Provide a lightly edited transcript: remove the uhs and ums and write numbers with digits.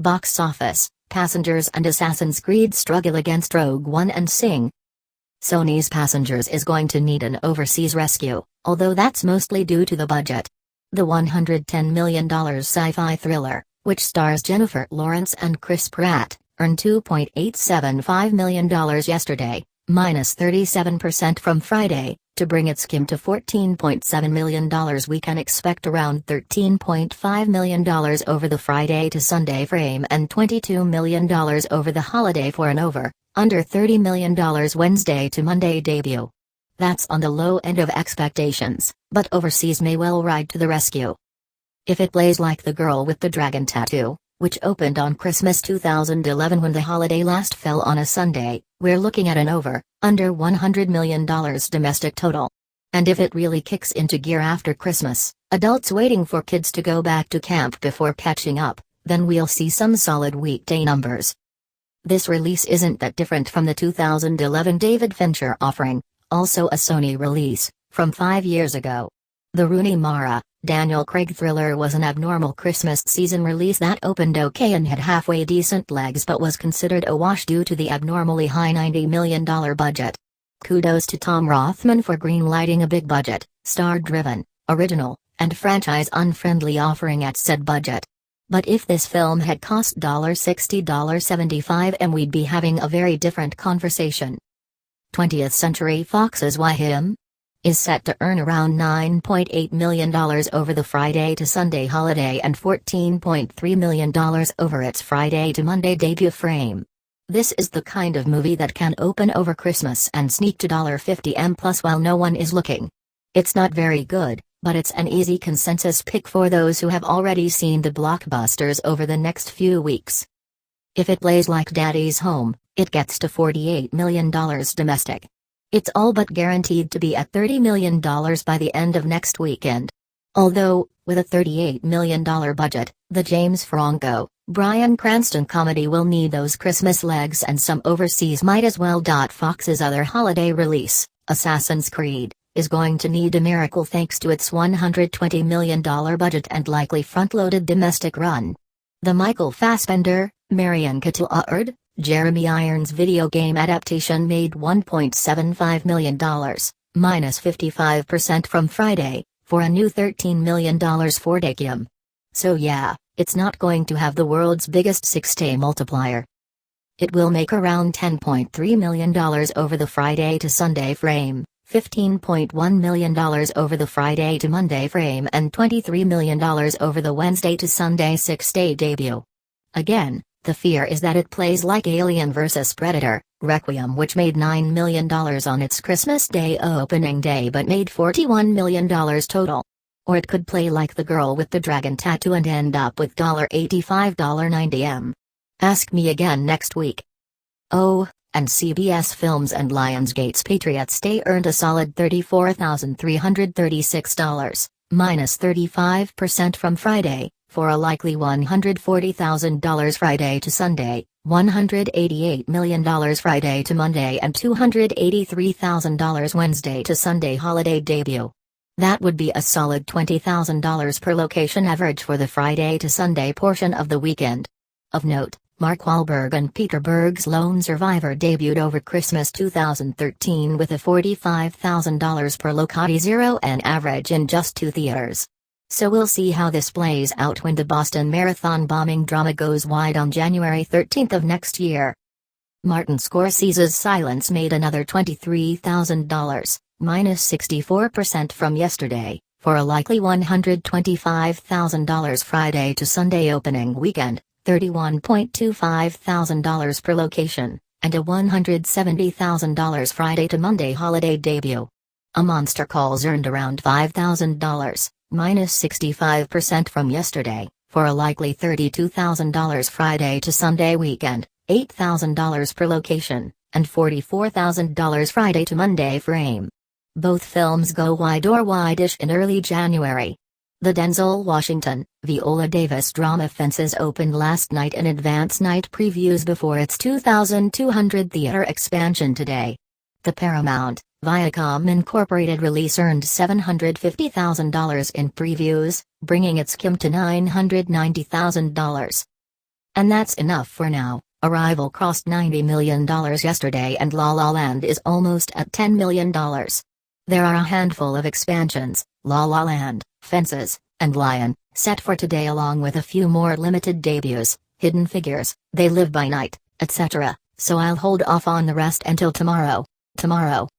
Box office, Passengers and Assassin's Creed struggle against Rogue One and Sing. Sony's Passengers is going to need an overseas rescue, although that's mostly due to the budget. The $110 million sci-fi thriller, which stars Jennifer Lawrence and Chris Pratt, earned $2.875 million yesterday, minus 37% from Friday. To bring its cume to $14.7 million, we can expect around $13.5 million over the Friday to Sunday frame and $22 million over the holiday for an under $30 million Wednesday to Monday debut. That's on the low end of expectations, but overseas may well ride to the rescue. If it plays like The Girl with the Dragon Tattoo, which opened on Christmas 2011 when the holiday last fell on a Sunday, we're looking at an under $100 million domestic total. And if it really kicks into gear after Christmas, adults waiting for kids to go back to camp before catching up, then we'll see some solid weekday numbers. This release isn't that different from the 2011 David Fincher offering, also a Sony release, from 5 years ago. The Rooney Mara, Daniel Craig thriller was an abnormal Christmas season release that opened okay and had halfway decent legs but was considered a wash due to the abnormally high $90 million budget. Kudos to Tom Rothman for greenlighting a big budget, star-driven, original, and franchise-unfriendly offering at said budget. But if this film had cost $60, $75, and we'd be having a very different conversation. 20th Century Fox's Why Him? Is set to earn around $9.8 million over the Friday to Sunday holiday and $14.3 million over its Friday to Monday debut frame. This is the kind of movie that can open over Christmas and sneak to $50 plus while no one is looking. It's not very good, but it's an easy consensus pick for those who have already seen the blockbusters over the next few weeks. If it plays like Daddy's Home, it gets to $48 million domestic. It's all but guaranteed to be at $30 million by the end of next weekend. Although, with a $38 million budget, the James Franco, Bryan Cranston comedy will need those Christmas legs and some overseas might as well. Fox's other holiday release, Assassin's Creed, is going to need a miracle thanks to its $120 million budget and likely front-loaded domestic run. The Michael Fassbender, Marion Cotillard, Jeremy Irons video game adaptation made $1.75 million, minus 55% from Friday, for a new $13 million for cume. So yeah, it's not going to have the world's biggest 6-day multiplier. It will make around $10.3 million over the Friday to Sunday frame, $15.1 million over the Friday to Monday frame and $23 million over the Wednesday to Sunday 6-day debut. Again, the fear is that it plays like Alien vs. Predator, Requiem, which made $9 million on its Christmas Day opening day but made $41 million total. Or it could play like The Girl with the Dragon Tattoo and end up with $85, $90. Ask me again next week. Oh, and CBS Films and Lionsgate's Patriots Day earned a solid $34,336, minus 35% from Friday, for a likely $140,000 Friday to Sunday, $188 million Friday to Monday and $283,000 Wednesday to Sunday holiday debut. That would be a solid $20,000 per location average for the Friday to Sunday portion of the weekend. Of note, Mark Wahlberg and Peter Berg's Lone Survivor debuted over Christmas 2013 with a $45,000 per locati an average in just 2 theaters. So we'll see how this plays out when the Boston Marathon bombing drama goes wide on January 13th of next year. Martin Scorsese's Silence made another $23,000, minus 64% from yesterday, for a likely $125,000 Friday to Sunday opening weekend, $31,250 per location, and a $170,000 Friday to Monday holiday debut. A Monster Calls earned around $5,000, minus 65% from yesterday, for a likely $32,000 Friday to Sunday weekend, $8,000 per location, and $44,000 Friday to Monday frame. Both films go wide or wide-ish in early January. The Denzel Washington, Viola Davis drama Fences opened last night in advance night previews before its 2,200 theater expansion today. The Paramount, Viacom Incorporated release earned $750,000 in previews, bringing its cume to $990,000. And that's enough for now. Arrival crossed $90 million yesterday and La La Land is almost at $10 million. There are a handful of expansions, La La Land, Fences, and Lion, set for today along with a few more limited debuts, Hidden Figures, They Live by Night, etc., so I'll hold off on the rest until tomorrow.